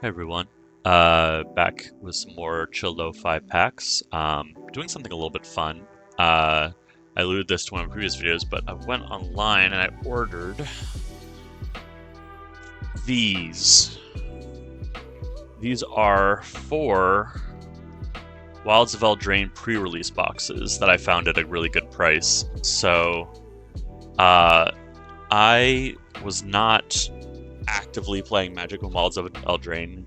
Hey everyone. Back with some more chill lo-fi packs. Doing something a little bit fun. I alluded this to one of my previous videos, but I went online and I ordered these. These are 4 Wilds of Eldraine pre-release boxes that I found at a really good price. So, I was not actively playing Magic when Wilds of Eldraine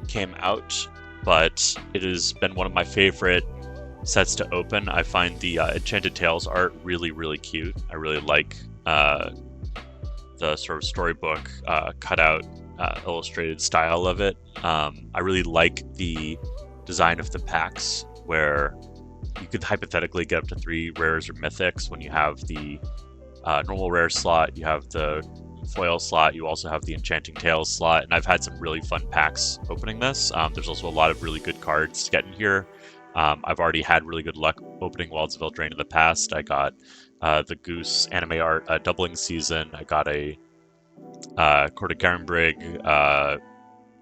came out, but it has been one of my favorite sets to open. I find the Enchanted Tales art really, really cute. I really like the sort of storybook cutout illustrated style of it. I really like the design of the packs where you could hypothetically get up to 3 rares or mythics when you have the normal rare slot, you have the foil slot, you also have the Enchanting Tales slot, and I've had some really fun packs opening this. There's also a lot of really good cards to get in here. I've already had really good luck opening Wilds of Eldraine in the past. I got the Goose anime art doubling season. I got a Court of Garenbrig,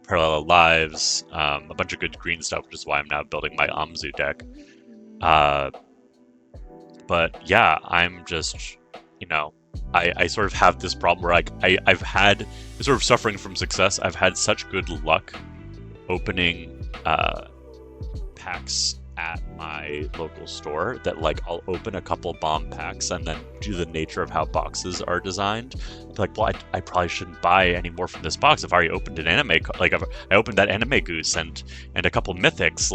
Parallel Lives, a bunch of good green stuff, which is why I'm now building my Amzu deck. But yeah, I'm just, I sort of have this problem where I've had sort of suffering from success. I've had such good luck opening packs at my local store that I'll open a couple bomb packs and then due to the nature of how boxes are designed, I'm like, well, I probably shouldn't buy any more from this box. I've already opened an anime, I opened that anime goose and a couple mythics.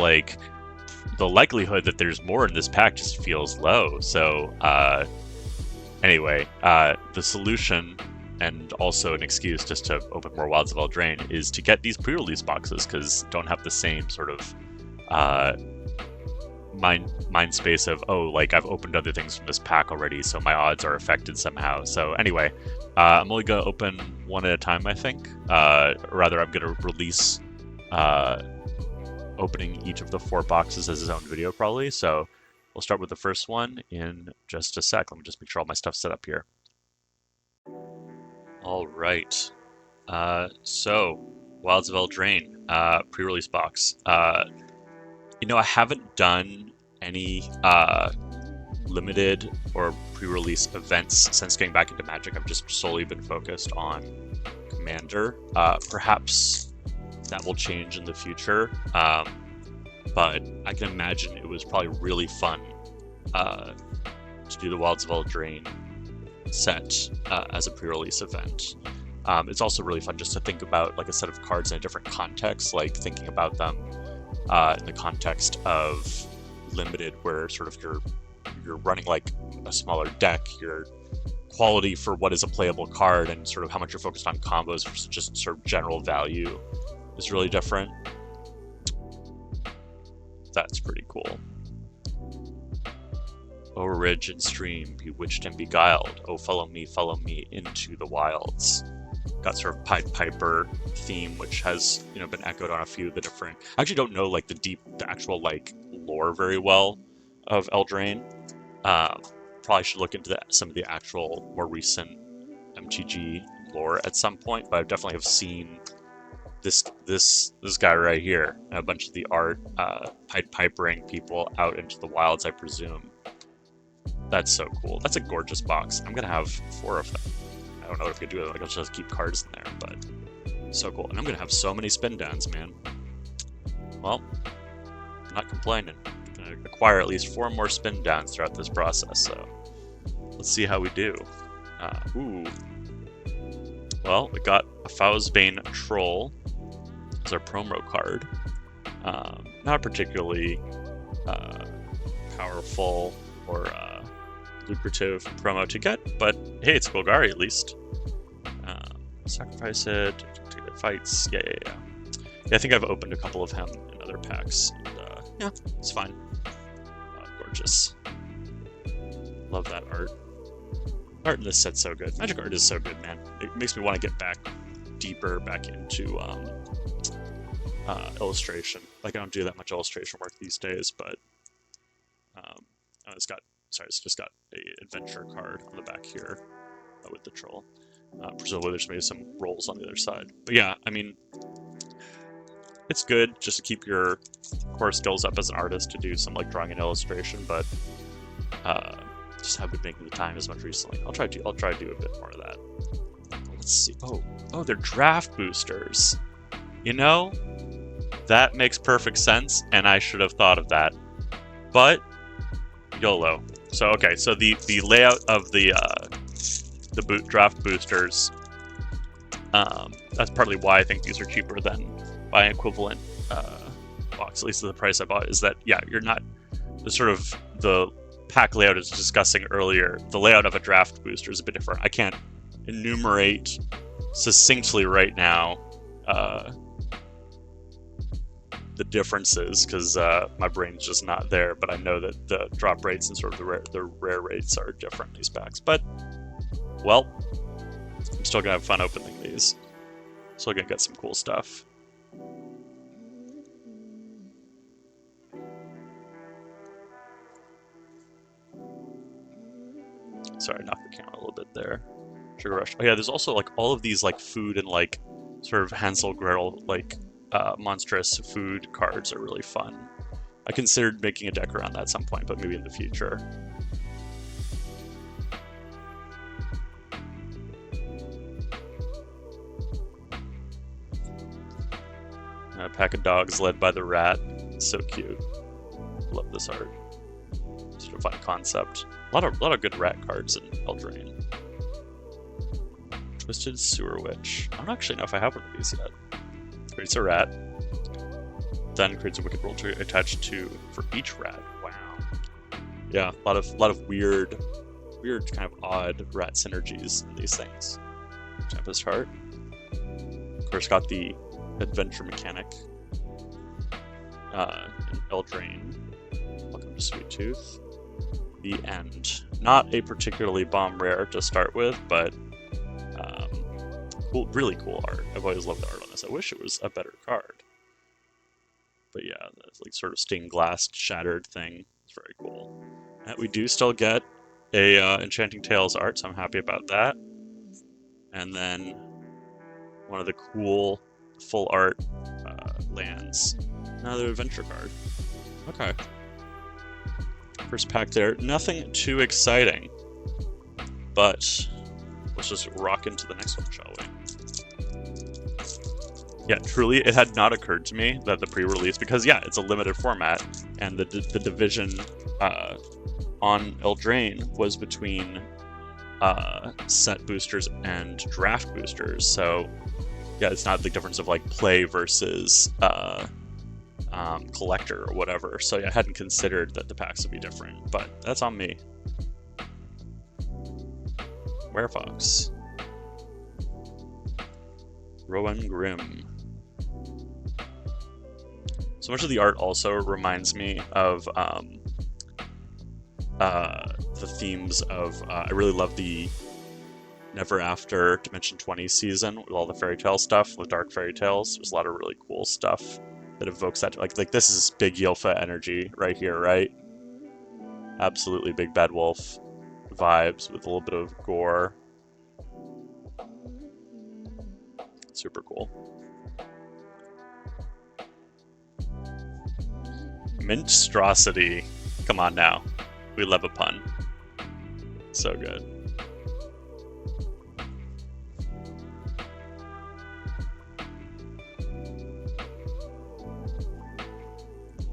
The likelihood that there's more in this pack just feels low. So anyway, the solution, and also an excuse just to open more Wilds of Eldraine, is to get these pre-release boxes, because don't have the same sort of mind space of, I've opened other things from this pack already, so my odds are affected somehow. So anyway, I'm only going to open one at a time, I think. Rather, I'm going to release opening each of the 4 boxes as his own video, probably. So we'll start with the first one in just a sec. Let me just make sure all my stuff's set up here. All right. So, Wilds of Eldraine, pre-release box. I haven't done any limited or pre-release events since getting back into Magic. I've just solely been focused on Commander. Perhaps that will change in the future, but I can imagine it was probably really fun to do the Wilds of Eldraine set as a pre-release event. It's also really fun just to think about a set of cards in a different context, thinking about them in the context of limited, where sort of you're running a smaller deck, your quality for what is a playable card and sort of how much you're focused on combos versus just sort of general value is really different. That's pretty cool. Over ridge and stream, bewitched and beguiled. Oh, follow me into the wilds. Got sort of Pied Piper theme, which has been echoed on a few of the different. I actually don't know the actual lore very well of Eldraine. Probably should look into some of the actual more recent MtG lore at some point, but I definitely have seen this guy right here and a bunch of the art Pied Pipering people out into the wilds, I presume. That's so cool. That's a gorgeous box. I'm gonna have 4 of them. I don't know if I could do it. I'll just keep cards in there, but so cool. And I'm gonna have so many spin downs, man. Well, I'm not complaining. I'm gonna acquire at least 4 more spin downs throughout this process. So let's see how we do. Ooh. Well, we got a Fowsbane Troll as our promo card. Not particularly powerful or lucrative promo to get, but hey, it's Golgari at least. Sacrifice it, take the fights. Yeah. I think I've opened a couple of him in other packs, and yeah, it's fine. Gorgeous. Love that art. Art in this set's so good. Magic art is so good, man. It makes me want to get deeper back into illustration. I don't do that much illustration work these days, but it's just got a adventure card on the back here with the troll. Presumably there's maybe some rolls on the other side. But yeah, I mean, it's good just to keep your core skills up as an artist to do some like drawing and illustration, but just haven't been making the time as much recently. I'll try to do a bit more of that. Let's see. Oh, they're draft boosters. You know, that makes perfect sense, and I should have thought of that. But YOLO. So okay, so the layout of the draft boosters. That's partly why I think these are cheaper than buying equivalent box, at least at the price I bought. Is that you're not the pack layout I was discussing earlier. The layout of a draft booster is a bit different. I can't enumerate succinctly right now the differences because my brain's just not there. But I know that the drop rates and sort of the rare rates are different in these packs. But well, I'm still gonna have fun opening these. Still gonna get some cool stuff. Sorry, knocked the camera a little bit there. Sugar Rush. Oh yeah, there's also like all of these like food and like sort of Hansel Gretel like monstrous food cards are really fun. I considered making a deck around that at some point, but maybe in the future. A pack of dogs led by the rat. So cute. Love this art. Sort of fun concept. A lot of good rat cards in Eldraine. Twisted Sewer Witch. I don't actually know if I have one of these yet. Creates a rat. Then creates a wicked roll to attach to for each rat. Wow. Yeah, a lot of weird kind of odd rat synergies in these things. Tempest Heart. Of course, got the adventure mechanic in Eldraine. Welcome to Sweet Tooth. The End. Not a particularly bomb rare to start with, but cool, really cool art. I've always loved the art on this. I wish it was a better card. But yeah, that's like sort of stained glass shattered thing. It's very cool. And we do still get a Enchanting Tales art, so I'm happy about that. And then one of the cool full art lands. Another adventure card. Okay. First pack there. Nothing too exciting. But let's just rock into the next one, shall we? Yeah, truly, it had not occurred to me that the pre-release, because yeah, it's a limited format, and the division on Eldraine was between set boosters and draft boosters. So yeah, it's not the difference of like play versus collector or whatever. So yeah, I hadn't considered that the packs would be different, but that's on me. Werefox. Rowan Grimm. So much of the art also reminds me of the themes of I really love the Never After Dimension 20 season with all the fairy tale stuff, the dark fairy tales. There's a lot of really cool stuff that evokes that. Like this is big Yilfa energy right here, right? Absolutely big Bad Wolf vibes with a little bit of gore. Super cool. Minstrosity. Come on now. We love a pun. So good.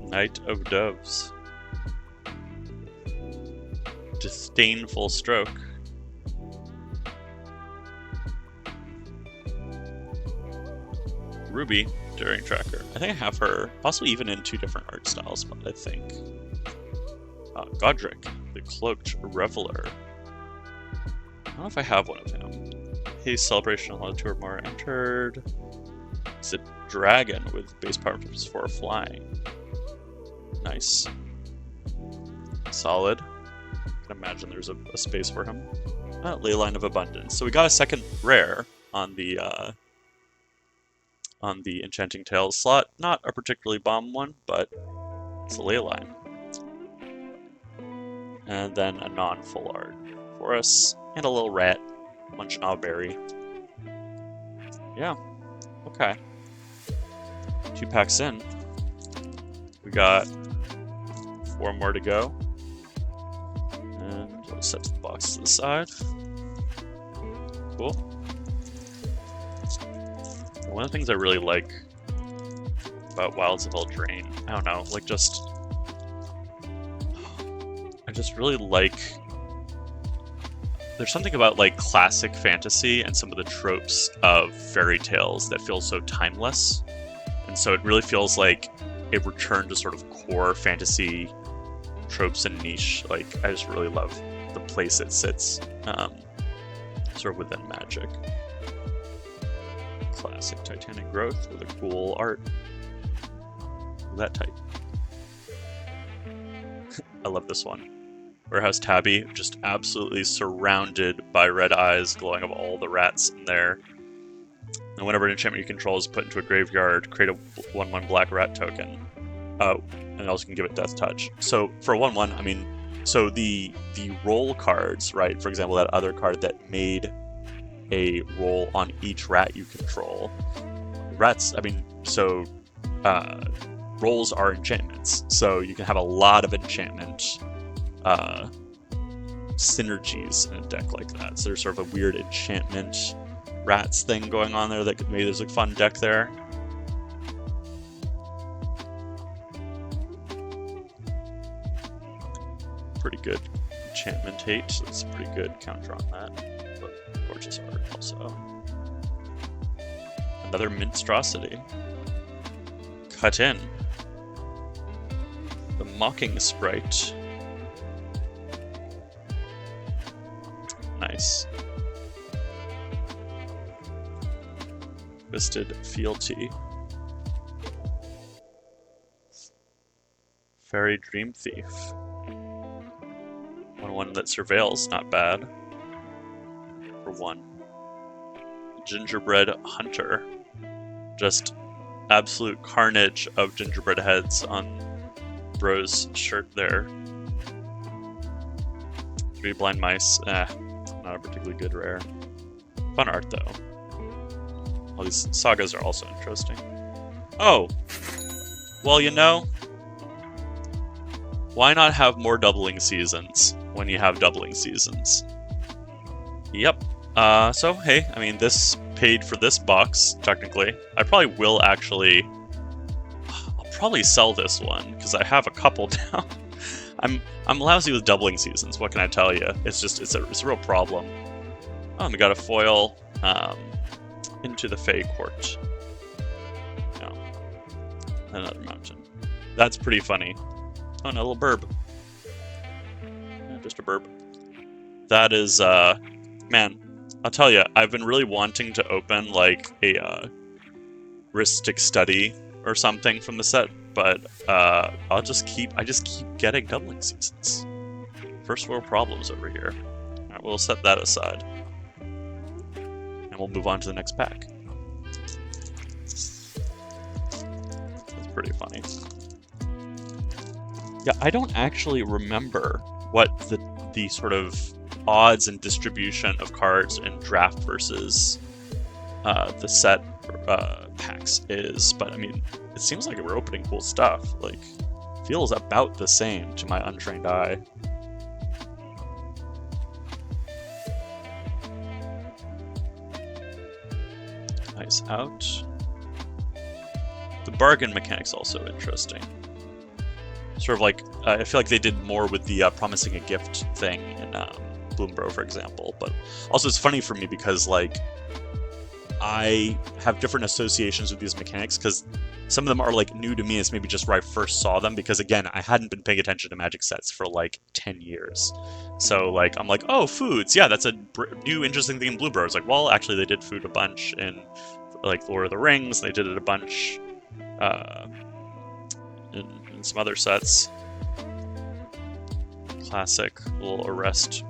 Knight of Doves. Disdainful Stroke. Ruby, Daring Tracker. I think I have her, possibly even in 2 different art styles, but I think. Godric, the Cloaked Reveler. I don't know if I have one of him. Hey, Celebration, allowed 2 or more entered. It's a dragon with base power plus 4 flying. Nice. Solid. I can imagine there's a space for him. Leyline of Abundance. So we got a second rare on the Enchanting Tales slot. Not a particularly bomb one, but it's a Leyline. And then a non-full art for us. And a little rat. Munchnaw Berry. Yeah. Okay. 2 packs in. We got 4 more to go. And we'll set the box to the side. Cool. One of the things I really like about Wilds of Eldraine, I don't know, like I just really like, there's something about like classic fantasy and some of the tropes of fairy tales that feel so timeless. And so it really feels like a return to sort of core fantasy tropes and niche. Like, I just really love the place it sits, sort of within Magic. Classic Titanic Growth with a cool art. That type. I love this one. Warehouse Tabby, just absolutely surrounded by red eyes glowing of all the rats in there. And whenever an enchantment you control is put into a graveyard, create a 1/1 black rat token. Oh, and also can give it Death Touch. So for 1/1, I mean, so the roll cards, right? For example, that other card that made a roll on each rat you control. Rats, I mean, so rolls are enchantments. So you can have a lot of enchantment synergies in a deck like that. So there's sort of a weird enchantment rats thing going on there that maybe there's a fun deck there. Pretty good enchantment hate. That's a pretty good counter on that. But gorgeous art also. Another Minstrosity. Cut in. The Mocking Sprite. Nice. Twisted Fealty. Fairy Dream Thief. 1/1 that surveils, not bad. For 1. Gingerbread Hunter. Just absolute carnage of gingerbread heads on Bro's shirt there. 3 Blind Mice, not a particularly good rare. Fun art though. All these sagas are also interesting. Oh! Well, you know, why not have more doubling seasons when you have doubling seasons? Yep. So, hey, I mean, this paid for this box, technically. I probably will actually... I'll probably sell this one, because I have a couple now. I'm lousy with doubling seasons, what can I tell you? It's just, it's a real problem. Oh, and we got a foil, Into the Fey Court. No. Another mountain. That's pretty funny. Oh, and a little burb. Yeah, just a burb. That is, man, I'll tell you, I've been really wanting to open, like, a, Ristic Study or something from the set, but, I just keep getting doubling seasons. First world problems over here. Alright, we'll set that aside. And we'll move on to the next pack. That's pretty funny. Yeah, I don't actually remember what the sort of odds and distribution of cards in draft versus the set packs is, but I mean, it seems like we're opening cool stuff. Like, feels about the same to my untrained eye. Nice out. The bargain mechanic's also interesting. Sort of like, I feel like they did more with the promising a gift thing in Bloombro, for example. But also it's funny for me because, like, I have different associations with these mechanics because some of them are, like, new to me. It's maybe just where I first saw them because, again, I hadn't been paying attention to Magic sets for, like, 10 years. So, like, I'm like, oh, foods. Yeah, that's a new interesting thing in Bloombro. It's like, well, actually, they did food a bunch in, like, Lord of the Rings. They did it a bunch in some other sets. Classic little arrest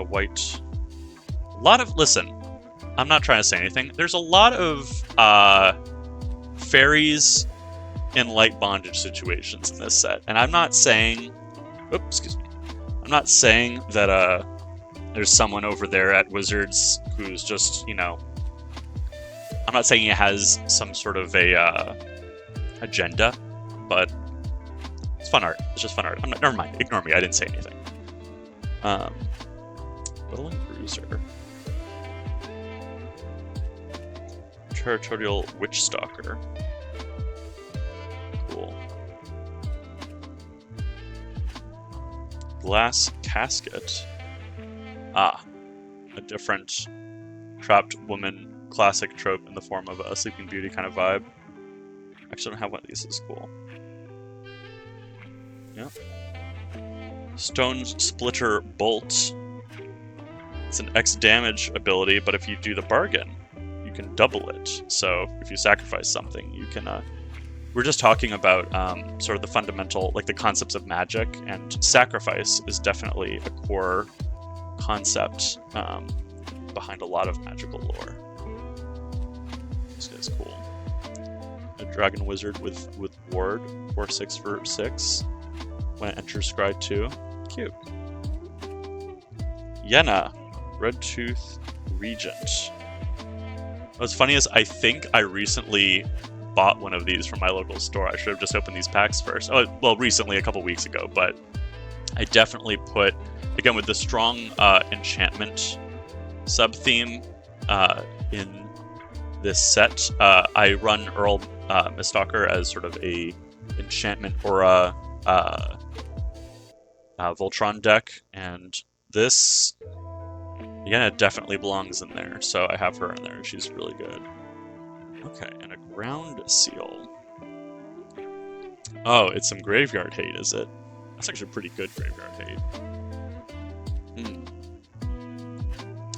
white. A lot of, listen, I'm not trying to say anything. There's a lot of fairies in light bondage situations in this set, and I'm not saying, oops, excuse me. I'm not saying that there's someone over there at Wizards who's just, you know, I'm not saying he has some sort of a agenda, but it's fun art. It's just fun art. Never mind. Ignore me. I didn't say anything. Whittling Bruiser. Territorial Witch Stalker. Cool. Glass Casket. Ah, a different trapped woman classic trope in the form of a Sleeping Beauty kind of vibe. Actually, I don't have one of these. This is cool. Yeah. Stone Splitter Bolt. It's an X damage ability, but if you do the bargain, you can double it. So if you sacrifice something, you can... We're just talking about sort of the fundamental, like the concepts of magic, and sacrifice is definitely a core concept behind a lot of magical lore. This guy's cool. A Dragon Wizard with Ward, 4/6 for 6. When it enters Scry 2. Cute. Yenna, Red Tooth Regent. What's funny is I think I recently bought one of these from my local store. I should have just opened these packs first. Oh, well, recently, a couple weeks ago, but I definitely put, again, with the strong enchantment sub-theme in this set, I run Earl Mistalker as sort of a enchantment aura Voltron deck, and this, again, it definitely belongs in there, so I have her in there, and she's really good. Okay, and a Ground Seal. Oh, it's some Graveyard Hate, is it? That's actually pretty good Graveyard Hate.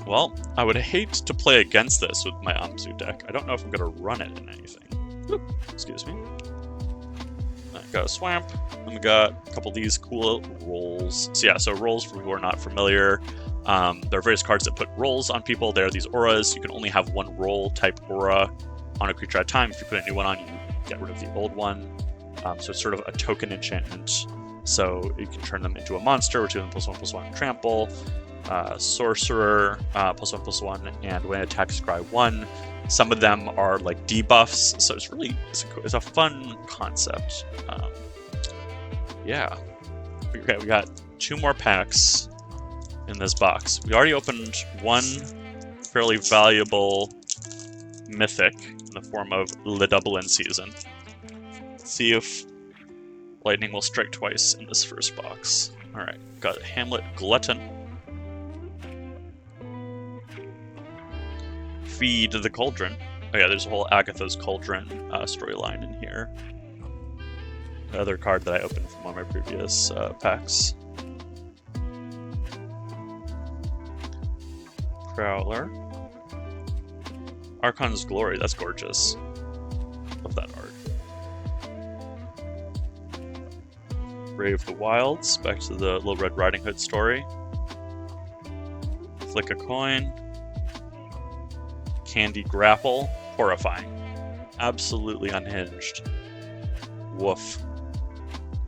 Well, I would hate to play against this with my Amzu deck. I don't know if I'm going to run it in anything. Oop, excuse me. I got a Swamp, and we got a couple of these cool rolls. So yeah, so rolls, for people who are not familiar, there are various cards that put rolls on people. There are these auras. You can only have one roll type aura on a creature at a time. If you put a new one on, you get rid of the old one. So it's sort of a token enchantment. So you can turn them into a monster, which gives them +1/+1 trample. Sorcerer, +1/+1, and when it attacks, scry 1. Some of them are like debuffs, so it's really it's a fun concept. Yeah. Okay, we got 2 more packs in this box. We already opened one fairly valuable mythic in the form of Le Double in Season. Let's see if lightning will strike twice in this first box. Alright, got Hamlet Glutton. Feed the Cauldron. Oh yeah, there's a whole Agatha's Cauldron storyline in here. The other card that I opened from one of my previous packs. Prowler. Archon's Glory, that's gorgeous. Love that art. Brave the Wilds, back to the Little Red Riding Hood story. Flick a Coin. Candy Grapple, horrifying. Absolutely unhinged. Woof.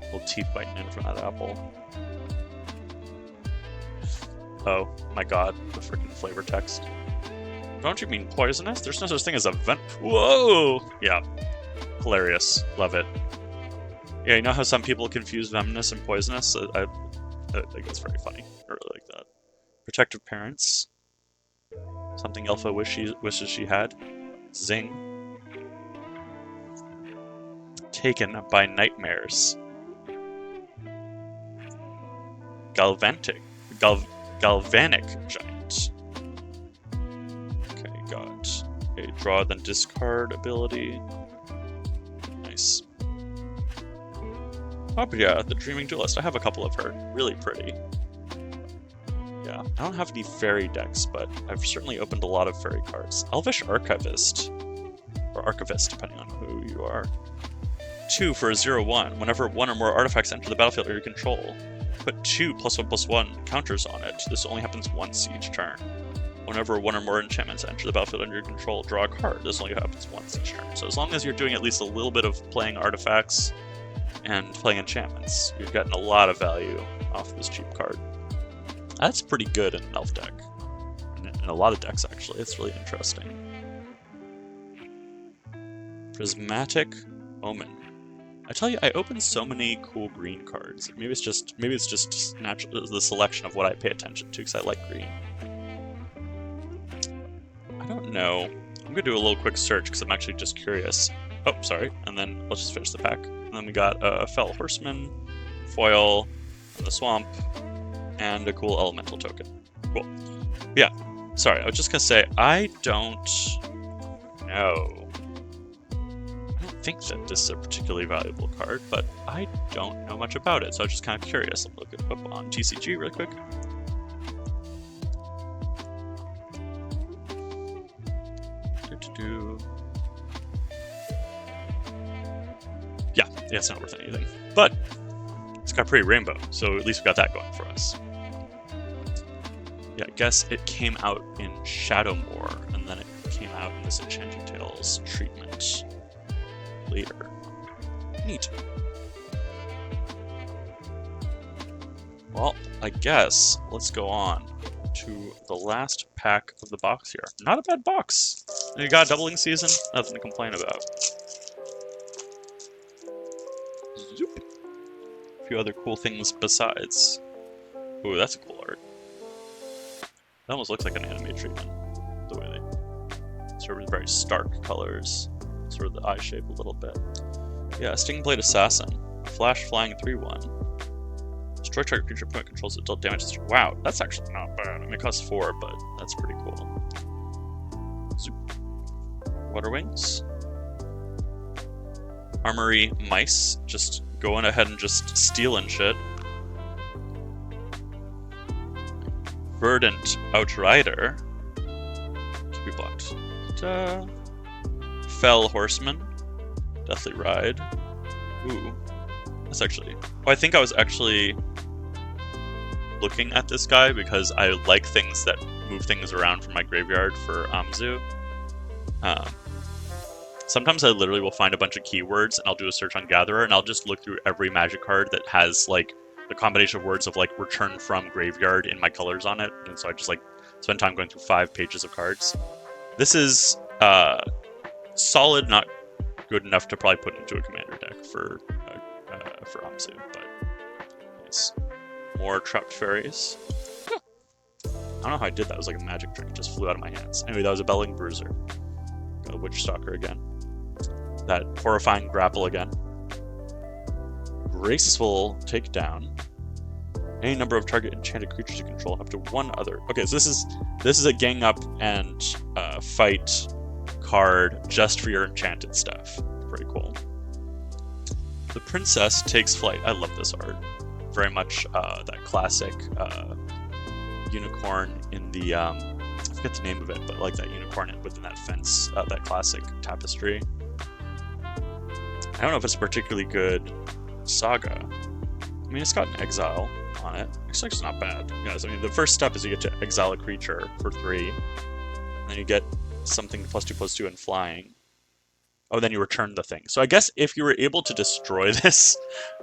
Little teeth biting in from that apple. Oh my god, the freaking flavor text. Don't you mean poisonous? There's no such thing as a vent. Whoa! Yeah. Hilarious. Love it. Yeah, you know how some people confuse venomous and poisonous? I think that's very funny. I really like that. Protective Parents. Something Alpha wishes she had. Zing. Taken by Nightmares. Galvanic Giant. Okay, got a draw then discard ability. Nice. Oh, but yeah, the Dreaming Duelist. I have a couple of her. Really pretty. Yeah, I don't have any fairy decks, but I've certainly opened a lot of fairy cards. Elvish Archivist. Or Archivist, depending on who you are. 2 for a 0/1. Whenever one or more artifacts enter the battlefield under your control, put 2 +1/+1 counters on it. This only happens once each turn. Whenever one or more enchantments enter the battlefield under your control, draw a card. This only happens once each turn. So as long as you're doing at least a little bit of playing artifacts and playing enchantments, you're getting a lot of value off this cheap card. That's pretty good in an elf deck. In a lot of decks, actually. It's really interesting. Prismatic Omen. I tell you, I open so many cool green cards. Maybe it's just natural the selection of what I pay attention to because I like green. I don't know. I'm gonna do a little quick search because I'm actually just curious. Oh, sorry. And then let's just finish the pack. And then we got a Fell Horseman, foil, the Swamp, and a cool elemental token. Cool. Yeah. Sorry, I was just gonna say I don't know. I don't think that this is a particularly valuable card, but I don't know much about it, so I was just kind of curious. I'll look it up on TCG real quick. Yeah, it's not worth anything, but it's got pretty rainbow, so at least we got that going for us. Yeah, I guess it came out in Shadowmoor, and then it came out in this Enchanting Tales treatment later. Neat. Well, I guess let's go on to the last pack of the box here. Not a bad box. You got a doubling season, nothing to complain about. Zoop. A few other cool things besides. Ooh, that's a cool art. That almost looks like an anime treatment, the way they sort of very stark colors, sort of the eye shape a little bit. Yeah, Stingblade Assassin, Flash Flying 3/1. Destroy target creature opponent controls it, dealt damage. Wow, that's actually not bad. I mean, it costs 4, but that's pretty cool. Zoop. Water Wings. Armory Mice, just going ahead and just stealing shit. Verdant Outrider. Keep you blocked. Fell Horseman. Deathly Ride. Ooh. That's actually... Oh, I think I was actually looking at this guy because I like things that move things around from my graveyard for Amzu. Sometimes I literally will find a bunch of keywords and I'll do a search on Gatherer and I'll just look through every magic card that has like the combination of words of like return from graveyard in my colors on it, and so I just like spend time going through 5 pages of cards. This is solid, not good enough to probably put into a commander deck for Amzu, but nice. More Trapped Fairies. I don't know how I did that. It was like a magic trick. It just flew out of my hands. Anyway, that was a Belling Bruiser. Got a Witch Stalker again. That Horrifying Grapple again. Graceful Takedown. Any number of target enchanted creatures you control, up to 1 other. Okay, so this is a gang up and fight card just for your enchanted stuff. Pretty cool. The Princess Takes Flight. I love this art. Very much that classic unicorn in the I forget the name of it, but like that unicorn within that fence, that classic tapestry. I don't know if it's a particularly good saga. I mean, it's got an exile on it. Actually, it's not bad. Guys, I mean, the first step is you get to exile a creature for 3, and then you get something +2/+2 and flying. Oh, then you return the thing. So I guess if you were able to destroy this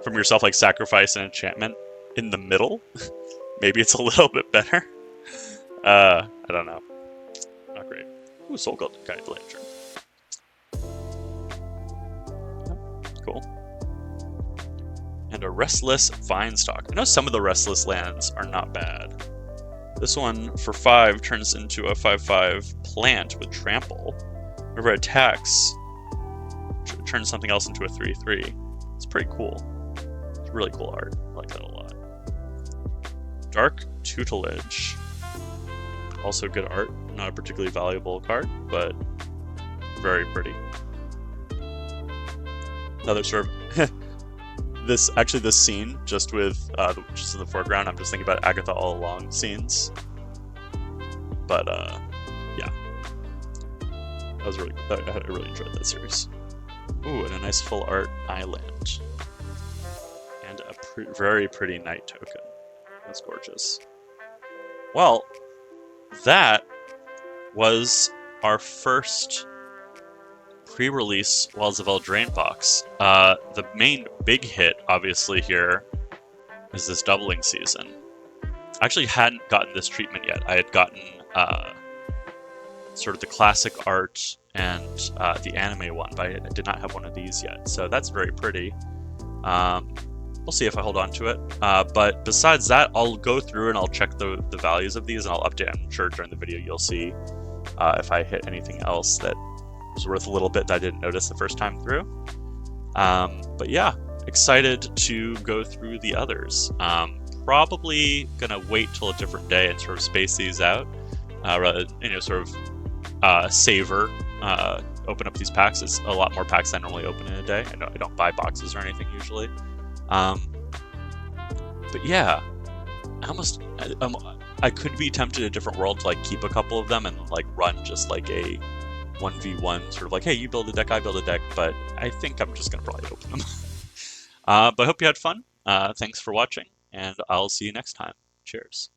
from yourself, like sacrifice an enchantment in the middle, maybe it's a little bit better. I don't know. Not great. Ooh, Soul Guide Lantern. Cool. And a Restless Vinestalk. I know some of the Restless lands are not bad. This one, for 5, turns into a 5/5 plant with Trample. Whenever it attacks, turns something else into a 3/3. It's pretty cool. It's really cool art. I like that a lot. Dark Tutelage. Also good art. Not a particularly valuable card, but very pretty. Another sort of... this scene, just with just in the foreground, I'm just thinking about Agatha All Along scenes. But, yeah. That was really... I really enjoyed that series. Ooh, and a nice full art island. And a very pretty night token. That's gorgeous. Well, that was our first pre-release Wilds of Eldraine box. The main big hit, obviously, here is this doubling season. I actually hadn't gotten this treatment yet. I had gotten sort of the classic art and the anime one, but I did not have one of these yet. So that's very pretty. We'll see if I hold on to it. But besides that, I'll go through and I'll check the values of these, and I'll update. I'm sure during the video you'll see if I hit anything else that was worth a little bit that I didn't notice the first time through. But yeah, excited to go through the others. Probably gonna wait till a different day and sort of space these out. Sort of savor, open up these packs. It's a lot more packs than I normally open in a day. I don't buy boxes or anything usually. But yeah, I could be tempted in a different world to like keep a couple of them and like run just like a 1v1 sort of like, hey, you build a deck, I build a deck, but I think I'm just gonna probably open them. But I hope you had fun. Thanks for watching, and I'll see you next time. Cheers.